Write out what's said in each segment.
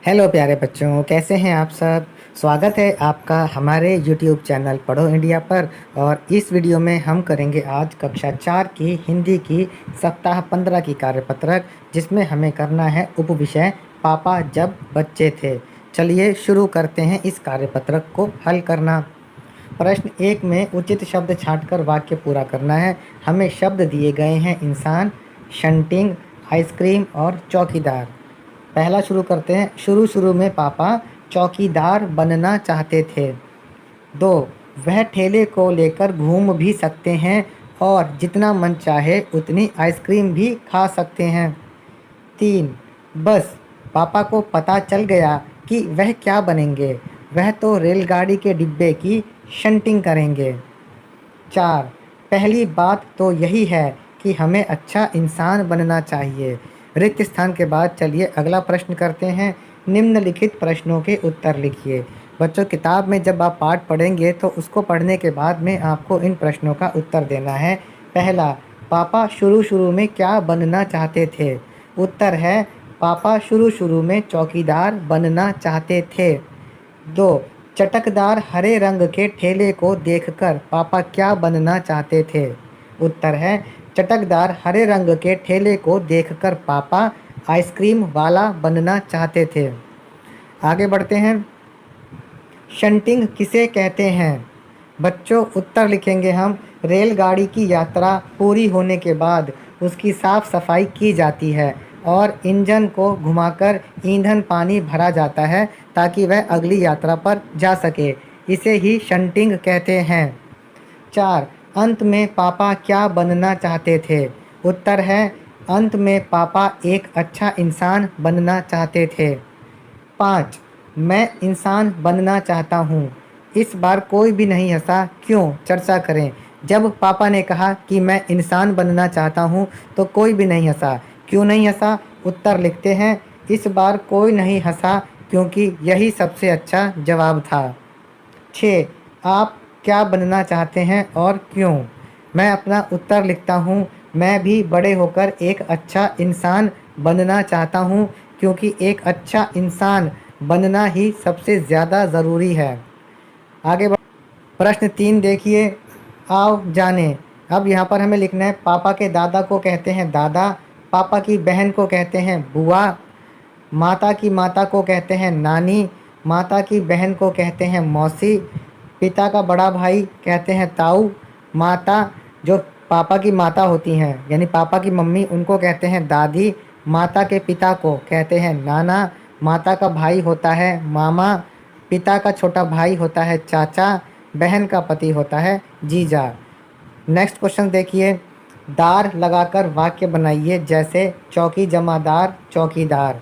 Hello प्यारे बच्चों, कैसे हैं आप सब। स्वागत है आपका हमारे YouTube चैनल पढ़ो इंडिया पर। और इस वीडियो में हम करेंगे आज कक्षा 4 की हिंदी की सप्ताह 15 की कार्यपत्रक, जिसमें हमें करना है उपविषय पापा जब बच्चे थे। चलिए शुरू करते हैं इस कार्यपत्रक को हल करना। प्रश्न 1 में उचित शब्द छांटकर वाक्य पूरा करना है। हमें शब्द दिए गए हैं इंसान, शंटिंग, आइसक्रीम और चौकीदार। पहला शुरू करते हैं। शुरू शुरू में पापा चौकीदार बनना चाहते थे। 2, वह ठेले को लेकर घूम भी सकते हैं और जितना मन चाहे उतनी आइसक्रीम भी खा सकते हैं। 3, बस पापा को पता चल गया कि वह क्या बनेंगे। वह तो रेलगाड़ी के डिब्बे की शंटिंग करेंगे। 4, पहली बात तो यही है कि हमें अच्छा इंसान बनना चाहिए। रिक्त स्थान के बाद चलिए अगला प्रश्न करते हैं। निम्नलिखित प्रश्नों के उत्तर लिखिए। बच्चों, किताब में जब आप पाठ पढ़ेंगे तो उसको पढ़ने के बाद में आपको इन प्रश्नों का उत्तर देना है। पहला, पापा शुरू शुरू में क्या बनना चाहते थे। उत्तर है पापा शुरू शुरू में चौकीदार बनना चाहते थे। 2, चटकदार हरे रंग के ठेले को देखकर पापा क्या बनना चाहते थे। उत्तर है चटकदार हरे रंग के ठेले को देखकर पापा आइसक्रीम वाला बनना चाहते थे। आगे बढ़ते हैं। शंटिंग किसे कहते हैं। बच्चों, उत्तर लिखेंगे हम। रेलगाड़ी की यात्रा पूरी होने के बाद उसकी साफ सफाई की जाती है और इंजन को घुमाकर ईंधन पानी भरा जाता है ताकि वह अगली यात्रा पर जा सके। इसे ही शंटिंग कहते हैं। 4, अंत में पापा क्या बनना चाहते थे। उत्तर है अंत में पापा एक अच्छा इंसान बनना चाहते थे। 5, मैं इंसान बनना चाहता हूँ। इस बार कोई भी नहीं हंसा, क्यों, चर्चा करें। जब पापा ने कहा कि मैं इंसान बनना चाहता हूँ तो कोई भी नहीं हंसा। क्यों नहीं हंसा, उत्तर लिखते हैं। इस बार कोई नहीं हंसा क्योंकि यही सबसे अच्छा जवाब था। 6, आप क्या बनना चाहते हैं और क्यों। मैं अपना उत्तर लिखता हूँ। मैं भी बड़े होकर एक अच्छा इंसान बनना चाहता हूँ क्योंकि एक अच्छा इंसान बनना ही सबसे ज़्यादा ज़रूरी है। आगे बढ़ प्रश्न 3 देखिए। आओ जाने। अब यहाँ पर हमें लिखना है पापा के दादा को कहते हैं दादा, पापा की बहन को कहते हैं बुआ, माता की माता को कहते हैं नानी, माता की बहन को कहते हैं मौसी, पिता का बड़ा भाई कहते हैं ताऊ, माता जो पापा की माता होती हैं यानी पापा की मम्मी, उनको कहते हैं दादी, माता के पिता को कहते हैं नाना, माता का भाई होता है मामा, पिता का छोटा भाई होता है चाचा, बहन का पति होता है जीजा। नेक्स्ट क्वेश्चन देखिए। दार लगाकर वाक्य बनाइए, जैसे चौकी जमादार चौकीदार,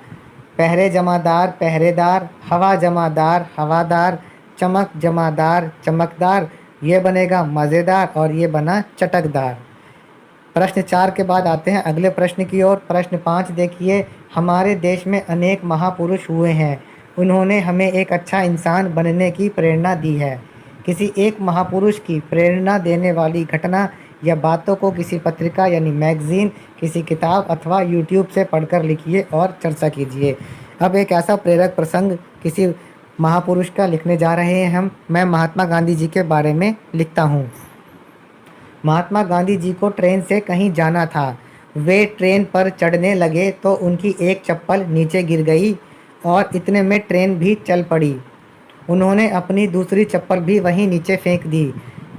पहरे जमादार पहरेदार, हवा जमादार हवादार, चमक जमादार चमकदार। ये बनेगा मज़ेदार और ये बना चटकदार। प्रश्न 4 के बाद आते हैं अगले प्रश्न की ओर। प्रश्न 5 देखिए। हमारे देश में अनेक महापुरुष हुए हैं, उन्होंने हमें एक अच्छा इंसान बनने की प्रेरणा दी है। किसी एक महापुरुष की प्रेरणा देने वाली घटना या बातों को किसी पत्रिका यानी मैगजीन, किसी किताब अथवा यूट्यूब से पढ़कर लिखिए और चर्चा कीजिए। अब एक ऐसा प्रेरक प्रसंग किसी महापुरुष का लिखने जा रहे हैं हम। मैं महात्मा गांधी जी के बारे में लिखता हूँ। महात्मा गांधी जी को ट्रेन से कहीं जाना था। वे ट्रेन पर चढ़ने लगे तो उनकी एक चप्पल नीचे गिर गई और इतने में ट्रेन भी चल पड़ी। उन्होंने अपनी दूसरी चप्पल भी वहीं नीचे फेंक दी।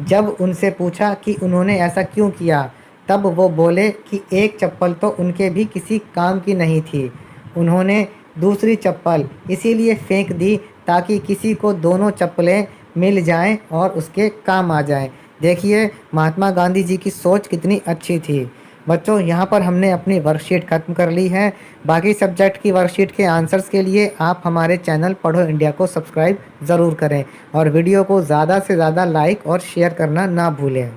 जब उनसे पूछा कि उन्होंने ऐसा क्यों किया, तब वो बोले कि एक चप्पल तो उनके भी किसी काम की नहीं थी। उन्होंने दूसरी चप्पल इसीलिए फेंक दी ताकि किसी को दोनों चप्पलें मिल जाएं और उसके काम आ जाएं। देखिए महात्मा गांधी जी की सोच कितनी अच्छी थी। बच्चों, यहाँ पर हमने अपनी वर्कशीट ख़त्म कर ली है। बाकी सब्जेक्ट की वर्कशीट के आंसर्स के लिए आप हमारे चैनल पढ़ो इंडिया को सब्सक्राइब ज़रूर करें और वीडियो को ज़्यादा से ज़्यादा लाइक और शेयर करना ना भूलें।